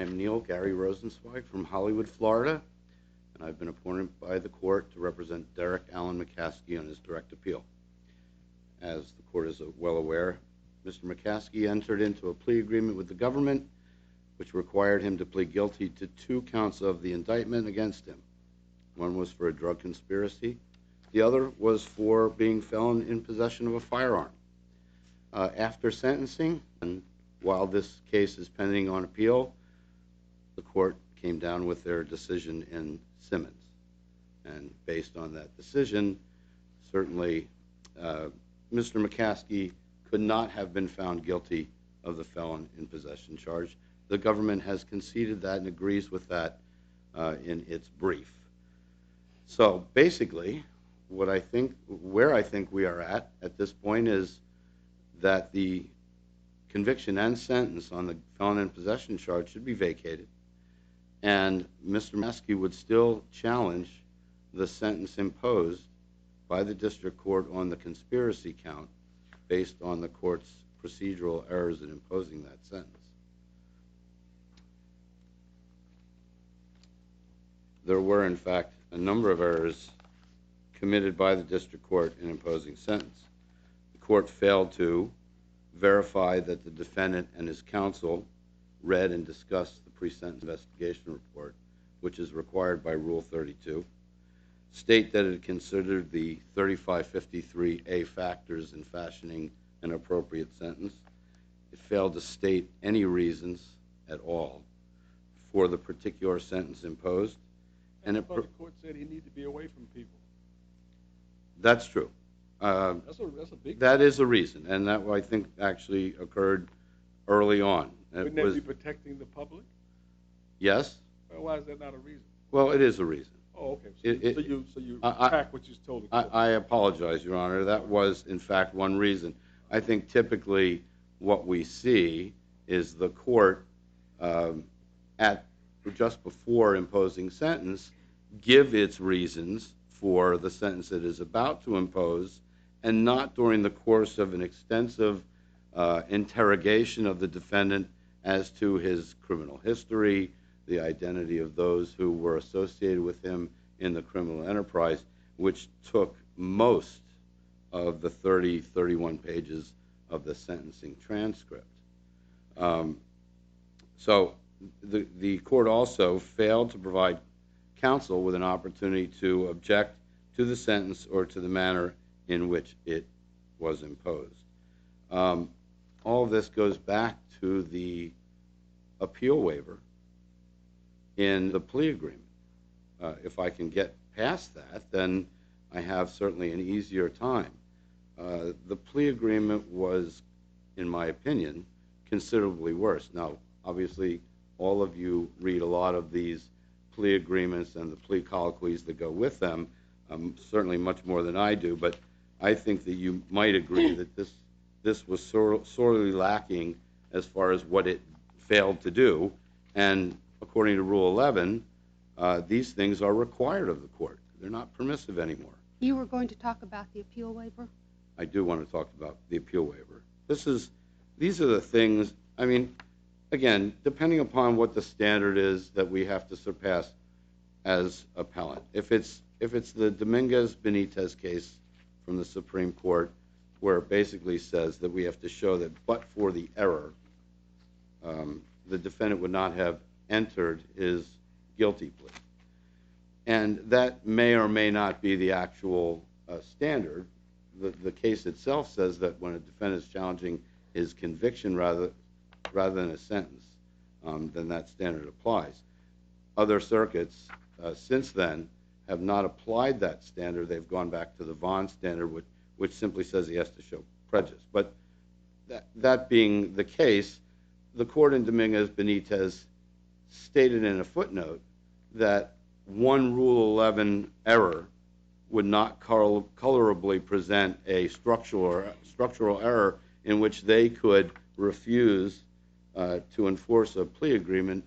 am Neil Gary Rosenzweig from Hollywood, Florida, and I've been appointed by the court to represent Derrick Allen McCaskey on his direct appeal. As the court is well aware, Mr. McCaskey entered into a plea agreement with the government which required him to plead guilty to 2 counts of the indictment against him. One was for a drug conspiracy. The other was for being felon in possession of a firearm. After sentencing, and while this case is pending on appeal, the court came down with their decision in Simmons. And based on that decision, certainly Mr. McCaskey could not have been found guilty of the felon in possession charge. The government has conceded that and agrees with that in its brief. So basically, where I think we are at this point is that the conviction and sentence on the felon in possession charge should be vacated, and Mr. McCaskey would still challenge the sentence imposed by the district court on the conspiracy count based on the court's procedural errors in imposing that sentence. There were, in fact, a number of errors committed by the district court in imposing sentence. The court failed to verify that the defendant and his counsel read and discussed the pre-sentence investigation report, which is required by Rule 32, state that it considered the 3553A factors in fashioning an appropriate sentence. It failed to state any reasons at all for the particular sentence imposed. And the court said he needed to be away from people. That's true. That's a big. That is a reason, and that I think actually occurred early on. Wouldn't that be protecting the public? Yes. Well, why is that not a reason? Well, it is a reason. Oh, okay. So you attack what you told the court. I apologize, Your Honor. That was, in fact, one reason. I think typically what we see is the court just before imposing sentence give its reasons for the sentence it is about to impose, and not during the course of an extensive interrogation of the defendant as to his criminal history, the identity of those who were associated with him in the criminal enterprise, which took most of the 31 pages of the sentencing transcript. So the court also failed to provide counsel with an opportunity to object to the sentence or to the manner in which it was imposed. All of this goes back to the appeal waiver in the plea agreement. If I can get past that, then I have certainly an easier time. The plea agreement was, in my opinion, considerably worse. Now, obviously, all of you read a lot of these plea agreements and the plea colloquies that go with them, certainly much more than I do, but I think that you might agree that this was sorely lacking as far as what it failed to do, and according to Rule 11, these things are required of the court. They're not permissive anymore. You were going to talk about the appeal waiver? I do want to talk about the appeal waiver. These are the things, I mean, again, depending upon what the standard is that we have to surpass as appellant. If it's the Dominguez-Benitez case from the Supreme Court, where it basically says that we have to show that but for the error, the defendant would not have entered his guilty plea. And that may or may not be the actual standard. The case itself says that when a defendant is challenging his conviction rather than a sentence, then that standard applies. Other circuits since then have not applied that standard. They've gone back to the Vaughn standard, which simply says he has to show prejudice. But that being the case, the court in Dominguez-Benitez stated in a footnote that one Rule 11 error would not colorably present a structural error in which they could refuse to enforce a plea agreement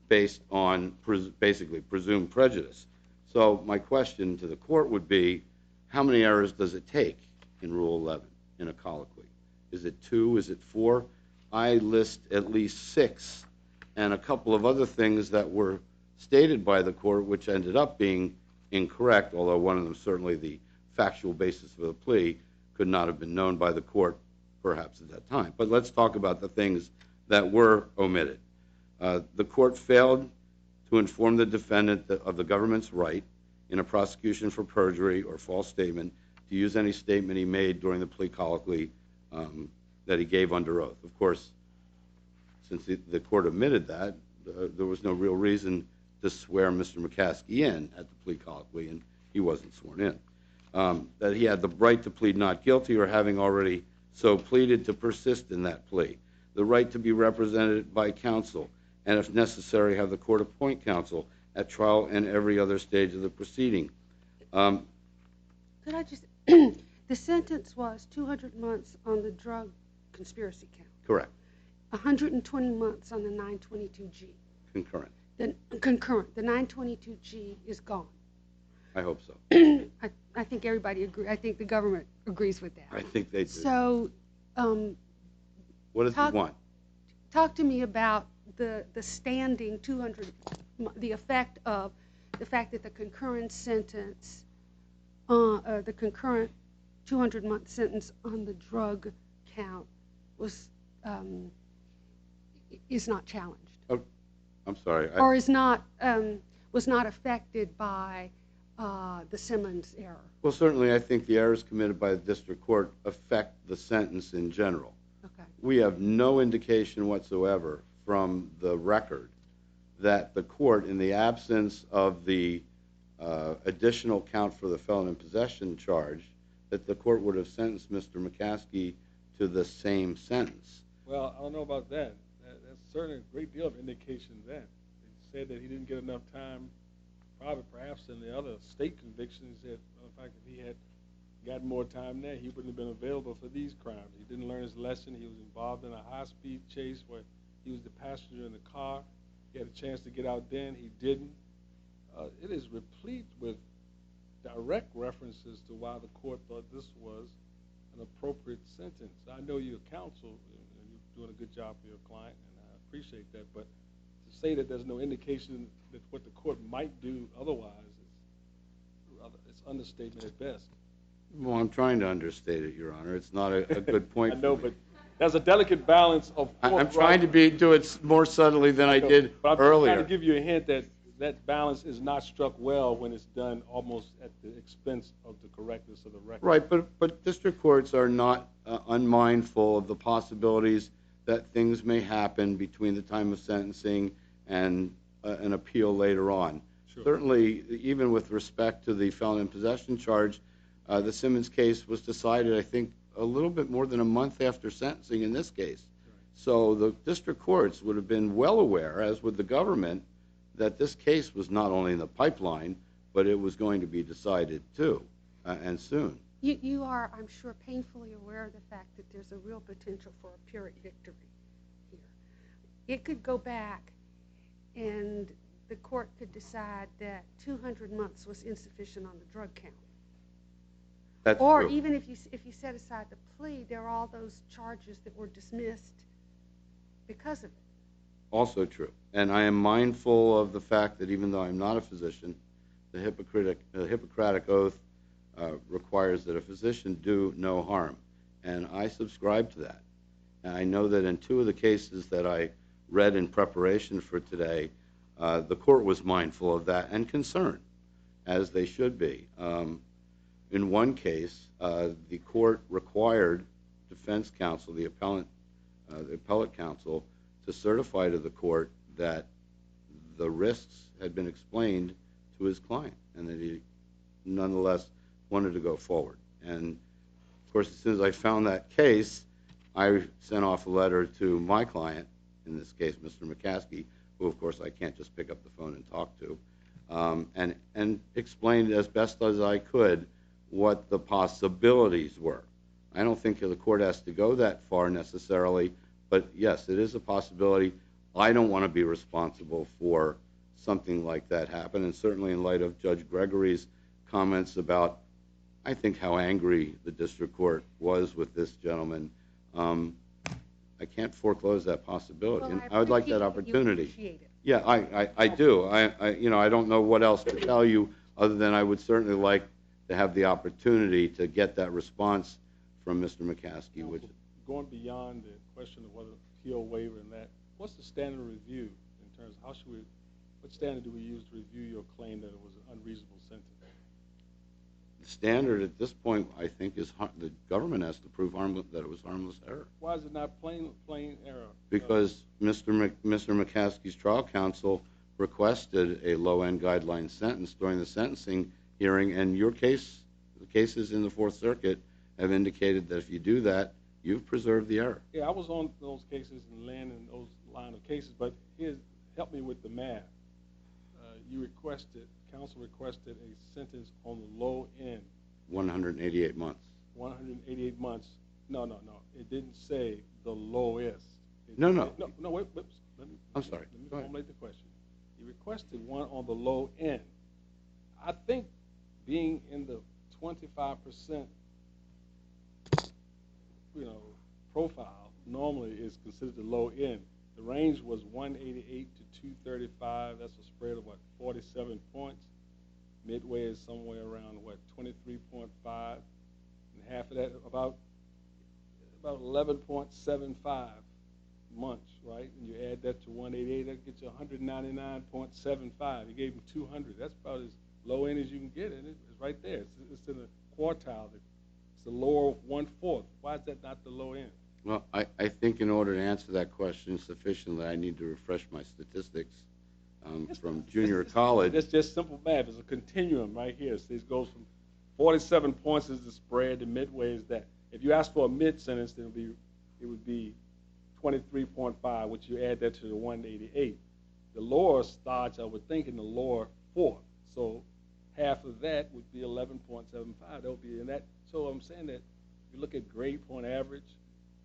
based on basically presumed prejudice. So my question to the court would be, how many errors does it take in Rule 11 in a colloquy? Is it 2? Is it 4? I list at least 6, and a couple of other things that were stated by the court, which ended up being incorrect, although one of them, certainly the factual basis for the plea, could not have been known by the court perhaps at that time. But let's talk about the things that were omitted. The court failed to inform the defendant of the government's right in a prosecution for perjury or false statement to use any statement he made during the plea colloquy that he gave under oath. Of course, since the court omitted that, there was no real reason to swear Mr. McCaskey in at the plea colloquy, and he wasn't sworn in. That he had the right to plead not guilty or, having already so pleaded, to persist in that plea. The right to be represented by counsel, and if necessary, have the court appoint counsel at trial and every other stage of the proceeding. Could I just, the sentence was 200 months on the drug conspiracy count. Correct. 120 months on the 922G. Concurrent. Concurrent. The 922G is gone. I hope so. I think everybody agrees. I think the government agrees with that. I think they do. So, what does he want? Talk to me about the standing 200, the effect of the fact that the concurrent sentence, the concurrent 200-month sentence on the drug count was is not challenged. Oh, I'm sorry. Or is not was not affected by the Simmons error. Well, certainly I think the errors committed by the district court affect the sentence in general. Okay. We have no indication whatsoever from the record that the court, in the absence of the additional count for the felon in possession charge, that the court would have sentenced Mr. McCaskey to the same sentence. Well, I don't know about that. That's certainly a great deal of indication then. They said that he didn't get enough time, probably perhaps in the other state convictions, that in fact if he had gotten more time there, he wouldn't have been available for these crimes. He didn't learn his lesson. He was involved in a high-speed chase where he was the passenger in the car. He had a chance to get out then. He didn't. It is replete with direct references to why the court thought this was an appropriate sentence. I know you're counsel, and you're doing a good job for your client, and I appreciate that, but to say that there's no indication that what the court might do otherwise, it's understatement at best. Well, I'm trying to understate it, Your Honor. It's not a good point. I know, but there's a delicate balance of... I'm trying to do it more subtly than I did but I'm earlier. trying to give you a hint that that balance is not struck well when it's done almost at the expense of the correctness of the record. Right, but district courts are not unmindful of the possibilities that things may happen between the time of sentencing and an appeal later on. Sure. Certainly, even with respect to the felon in possession charge, the Simmons case was decided, I think, a little bit more than a month after sentencing in this case. Right. So the district courts would have been well aware, as would the government, that this case was not only in the pipeline, but it was going to be decided too, and soon. You are, I'm sure, painfully aware of the fact that there's a real potential for a Pyrrhic victory here. It could go back and the court could decide that 200 months was insufficient on the drug count. That's or true. Even if you set aside the plea, there are all those charges that were dismissed because of it. Also true. And I am mindful of the fact that even though I'm not a physician, the Hippocratic Oath requires that a physician do no harm. And I subscribe to that. And I know that in two of the cases that I read in preparation for today, the court was mindful of that and concerned, as they should be. In one case, the court required defense counsel, the appellate counsel, to certify to the court that the risks had been explained to his client and that he nonetheless wanted to go forward. And of course, as soon as I found that case, I sent off a letter to my client, in this case Mr. McCaskey, who of course I can't just pick up the phone and talk to, and explained as best as I could what the possibilities were. I don't think the court has to go that far necessarily, but yes, it is a possibility. I don't want to be responsible for something like that happen, and certainly in light of Judge Gregory's comments about, I think, how angry the district court was with this gentleman, I can't foreclose that possibility. Well, And I I would like appreciate that that you opportunity. appreciate it. Yeah, I do. I don't know what else to tell you other than I would certainly like to have the opportunity to get that response from Mr. McCaskey. Which, Going beyond the question of whether appeal waiver and that, what's the standard of review in terms of what standard do we use to review your claim that it was an unreasonable sentence? the standard at this point, I think, is the government has to prove that it was harmless error. Why is it not plain error? Because Mr. McCaskey's trial counsel requested a low-end guideline sentence during the sentencing hearing, and the cases in the Fourth Circuit have indicated that if you do that, you've preserved the error. Yeah, I was on those cases and landing those line of cases, but help me with the math. Counsel requested a sentence on the low end. 188 months. 188 months. No. It didn't say the lowest. No. Wait. I'm sorry. Let me Go ahead. formulate the question. He requested one on the low end. I think being in the 25%, profile normally is considered the low end. The range was 188 to 235. That's a spread of 47 points. Midway is somewhere around 23.5, and half of that about 11.75 months, right? And you add that to 188, that gets you 199.75. You gave him 200. That's about as low end as you can get, and it's right there. It's in the quartile. It's the lower 1/4. Why is that not the low end? Well, I think in order to answer that question sufficiently, I need to refresh my statistics from junior college. It's just simple math. It's a continuum right here. It goes from 47 points is the spread, and midway is that. If you ask for a mid sentence, then it would be 23.5, which you add that to the 188. The lower starts, I would think, in the lower fourth. So half of that would be 11.75. That would be in that. So I'm saying that if you look at grade point average,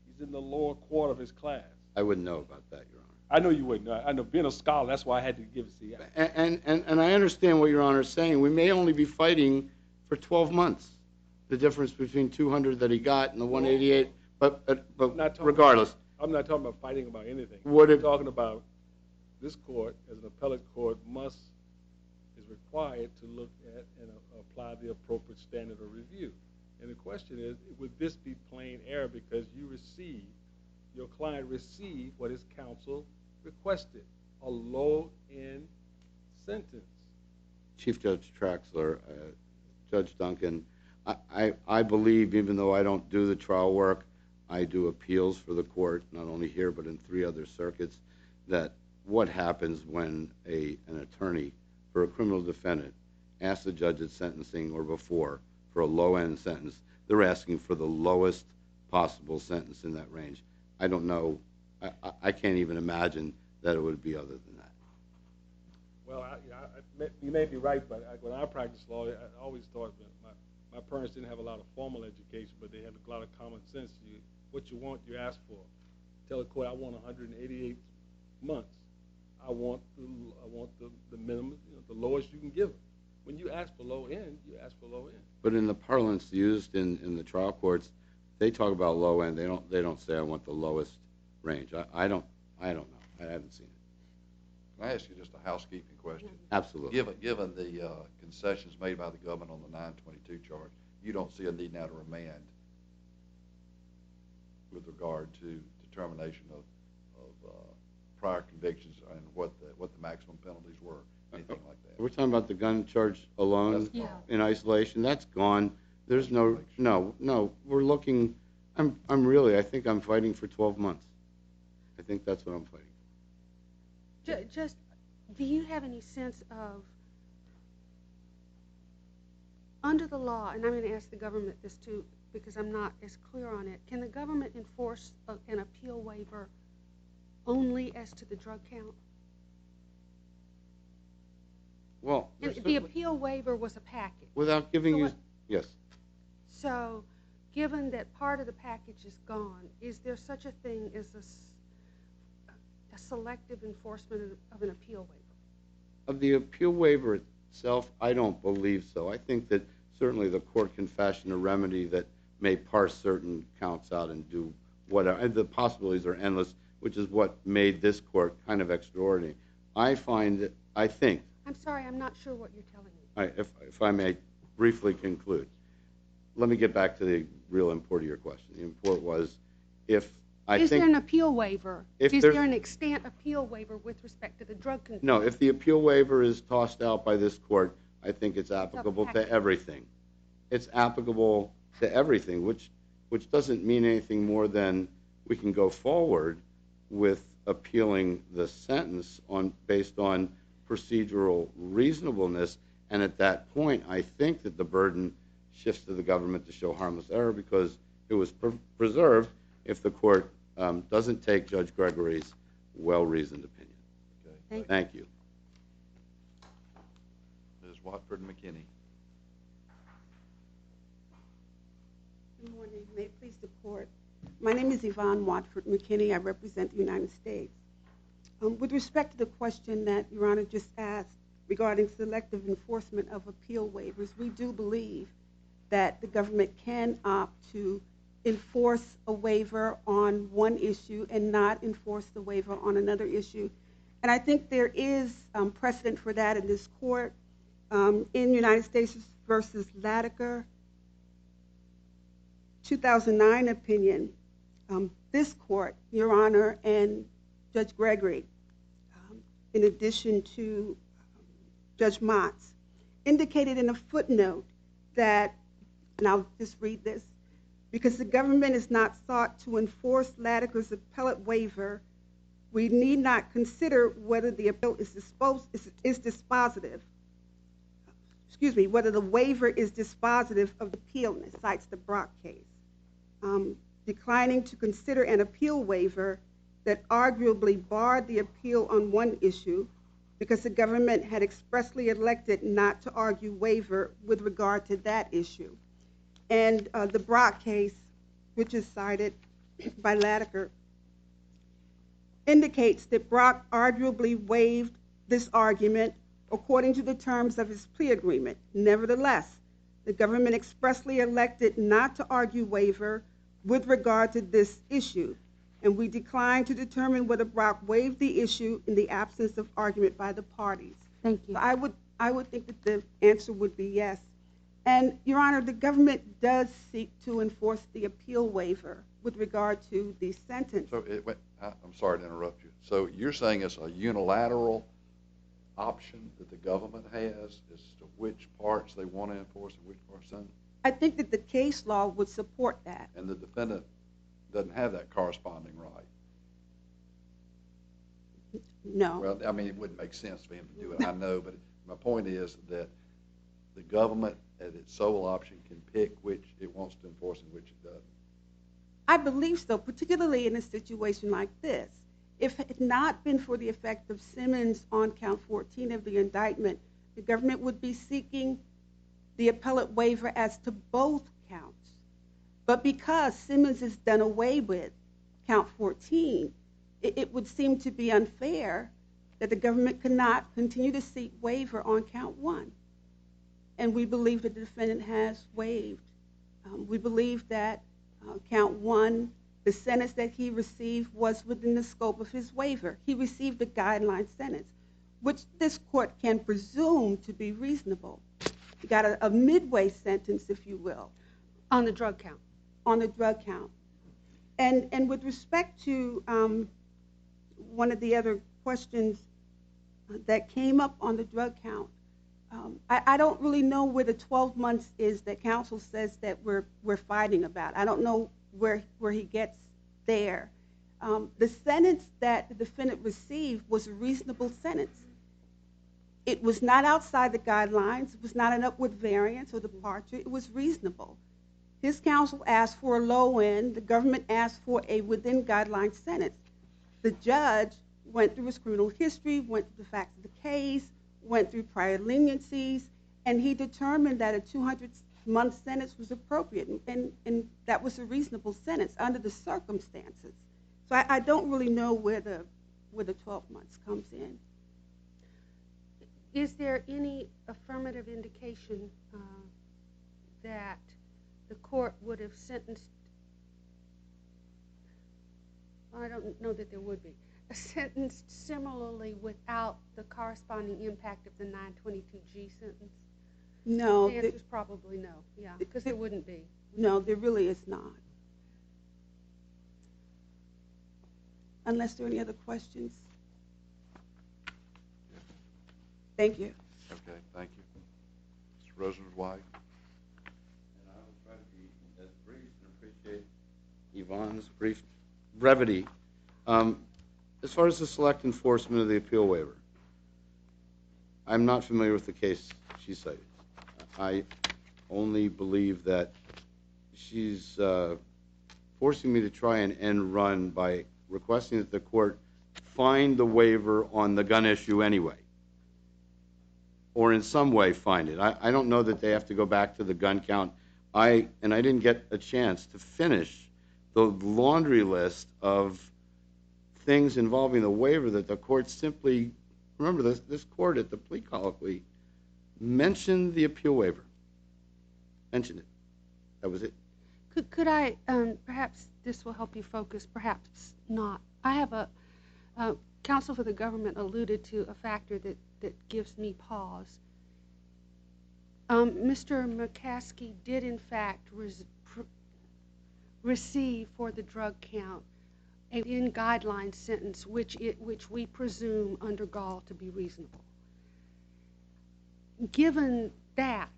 he's in the lower quarter of his class. I wouldn't know about that, Your Honor. I know you wouldn't. I know being a scholar, that's why I had to give it to you. And I understand what Your Honor is saying. We may only be fighting for 12 months, the difference between 200 that he got and the 188. But regardless. I'm not talking about fighting about anything. I'm talking about this court, as an appellate court, is required to look at and apply the appropriate standard of review. And the question is, would this be plain error because your client received what his counsel requested, a low-end sentence? Chief Judge Traxler, Judge Duncan, I believe, even though I don't do the trial work, I do appeals for the court, not only here but in 3 other circuits, that what happens when an attorney for a criminal defendant asks the judge at sentencing or before for a low-end sentence, they're asking for the lowest possible sentence in that range. I don't know. I can't even imagine that it would be other than that. Well, you may be right, but when I practiced law, I always thought that my parents didn't have a lot of formal education, but they had a lot of common sense. What you want, you ask for. Tell the court, I want 188 months. I want the minimum, the lowest you can give them. When you ask for low end, you ask for low end. But in the parlance used in the trial courts, they talk about low end. They don't say I want the lowest range. I don't know. I haven't seen it. Can I ask you just a housekeeping question? Absolutely. Given the concessions made by the government on the 922 charge, you don't see a need now to remand with regard to determination of prior convictions and what the maximum penalties were, anything like that? We're talking about the gun charge alone in isolation. That's gone. There's no. We're looking. I think I'm fighting for 12 months. I think that's what I'm fighting for. Just, do you have any sense of, under the law, and I'm going to ask the government this too because I'm not as clear on it, can the government enforce an appeal waiver only as to the drug count? Well, the appeal waiver was a package. Without giving you, yes. So, given that part of the package is gone, is there such a thing as a selective enforcement of an appeal waiver? Of the appeal waiver itself, I don't believe so. I think that certainly the court can fashion a remedy that may parse certain counts out and do whatever. And the possibilities are endless, which is what made this court kind of extraordinary. I think. I'm sorry, I'm not sure what you're telling me. If I may briefly conclude, let me get back to the real import of your question. The import was, Is there an appeal waiver? Is there an extant appeal waiver with respect to the drug conviction? No, if the appeal waiver is tossed out by this court, I think it's applicable to everything. It's applicable to everything, which doesn't mean anything more than we can go forward with appealing the sentence based on procedural reasonableness. And at that point, I think that the burden shifts to the government to show harmless error because it was preserved if the court doesn't take Judge Gregory's well-reasoned opinion. Okay. Thank you. Ms. Watford McKinney. Good morning. May it please the court. My name is Yvonne Watford McKinney. I represent the United States. With respect to the question that Your Honor just asked regarding selective enforcement of appeal waivers, we do believe that the government can opt to enforce a waiver on one issue and not enforce the waiver on another issue. And I think there is precedent for that in this court. In United States versus Latiker, 2009 opinion, this court, Your Honor, and Judge Gregory, in addition to Judge Motz, indicated in a footnote that, and I'll just read this, because the government is not sought to enforce Latiker's appellate waiver, we need not consider whether the appeal is dispositive. Excuse me, whether the waiver is dispositive of the appeal, and it cites the Brock case. Declining to consider an appeal waiver that arguably barred the appeal on one issue because the government had expressly elected not to argue waiver with regard to that issue. And the Brock case, which is cited by Latiker, indicates that Brock arguably waived this argument according to the terms of his plea agreement. Nevertheless, the government expressly elected not to argue waiver with regard to this issue, and we declined to determine whether Brock waived the issue in the absence of argument by the parties. Thank you. So I would think that the answer would be yes. And, Your Honor, the government does seek to enforce the appeal waiver with regard to the sentence. So, I'm sorry to interrupt you. So you're saying it's a unilateral option that the government has as to which parts they want to enforce and which parts don't? I think that the case law would support that. And the defendant doesn't have that corresponding right? No. Well, I mean, it wouldn't make sense for him to do it, I know, but my point is that the government, at its sole option, can pick which it wants to enforce and which it doesn't. I believe so, particularly in a situation like this. If it had not been for the effect of Simmons on count 14 of the indictment, the government would be seeking the appellate waiver as to both counts. But because Simmons is done away with count 14, it would seem to be unfair that the government cannot continue to seek waiver on count 1. And we believe that the defendant has waived. We believe that count 1, the sentence that he received was within the scope of his waiver. He received a guideline sentence, which this court can presume to be reasonable. He got a midway sentence, if you will. On the drug count. On the drug count. And with respect to one of the other questions that came up on the drug count, I don't really know where the 12 months is that counsel says that we're fighting about. I don't know where he gets there. The sentence that the defendant received was a reasonable sentence. It was not outside the guidelines. It was not an upward variance or departure. It was reasonable. His counsel asked for a low end. The government asked for a within guideline sentence. The judge went through his criminal history, went through the facts of the case, went through prior leniencies, and he determined that a 200-month sentence was appropriate, and that was a reasonable sentence under the circumstances. So I don't really know where the 12 months comes in. Is there any affirmative indication that the court would have sentenced I don't know that there would be, sentenced similarly without the corresponding impact of the 922G sentence? No, The answer is probably no, yeah, because there wouldn't be. no, there really is not. Unless there are any other questions. Thank you. Okay, thank you. Mr. Rosenzweig? And I will try to be as brief and appreciate Yvonne's brief brevity. As far as the select enforcement of the appeal waiver, I'm not familiar with the case she cited. I only believe that she's forcing me to try and end run by requesting that the court find the waiver on the gun issue anyway, or in some way find it. I don't know that they have to go back to the gun count. I didn't get a chance to finish the laundry list of things involving the waiver that the court simply, remember this court at the plea colloquy mentioned the appeal waiver. Mentioned it. That was it. Could I, perhaps this will help you focus, perhaps not. I have counsel for the government alluded to a factor that gives me pause. Mr. McCaskey did in fact receive for the drug count a in-guideline sentence which we presume under Gall to be reasonable. Given that,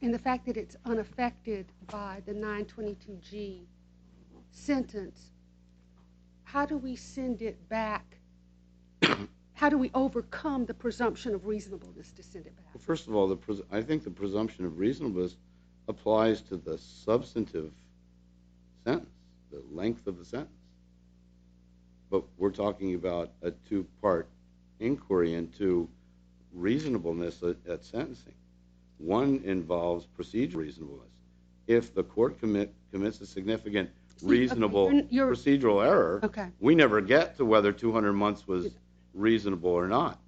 and the fact that it's unaffected by the 922G sentence, how do we send it back? How do we overcome the presumption of reasonableness to send it back? Well, first of all, I think the presumption of reasonableness applies to the substantive sentence, the length of the sentence. But we're talking about a two-part inquiry into reasonableness at sentencing. One involves procedural reasonableness. If the court commits a significant reasonable procedural error, we never get to whether 200 months was reasonable or not.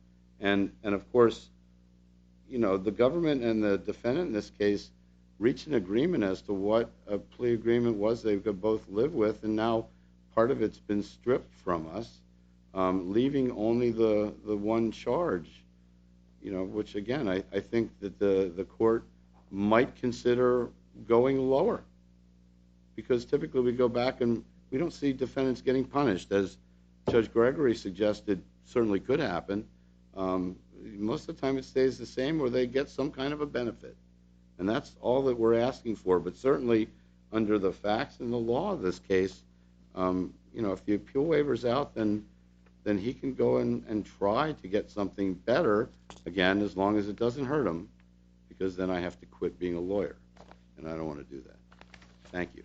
And of course, you know, the government and the defendant in this case reached an agreement as to what a plea agreement was they could both live with, and now part of it's been stripped from us, leaving only the one charge, you know, which again, I think that the court might consider going lower, because typically we go back and we don't see defendants getting punished, as Judge Gregory suggested certainly could happen. Most of the time it stays the same, or they get some kind of a benefit. And that's all that we're asking for. But certainly under the facts and the law of this case, you know, if the appeal waiver's out, then he can go and try to get something better, again, as long as it doesn't hurt him, because then I have to quit being a lawyer, and I don't want to do that. Thank you.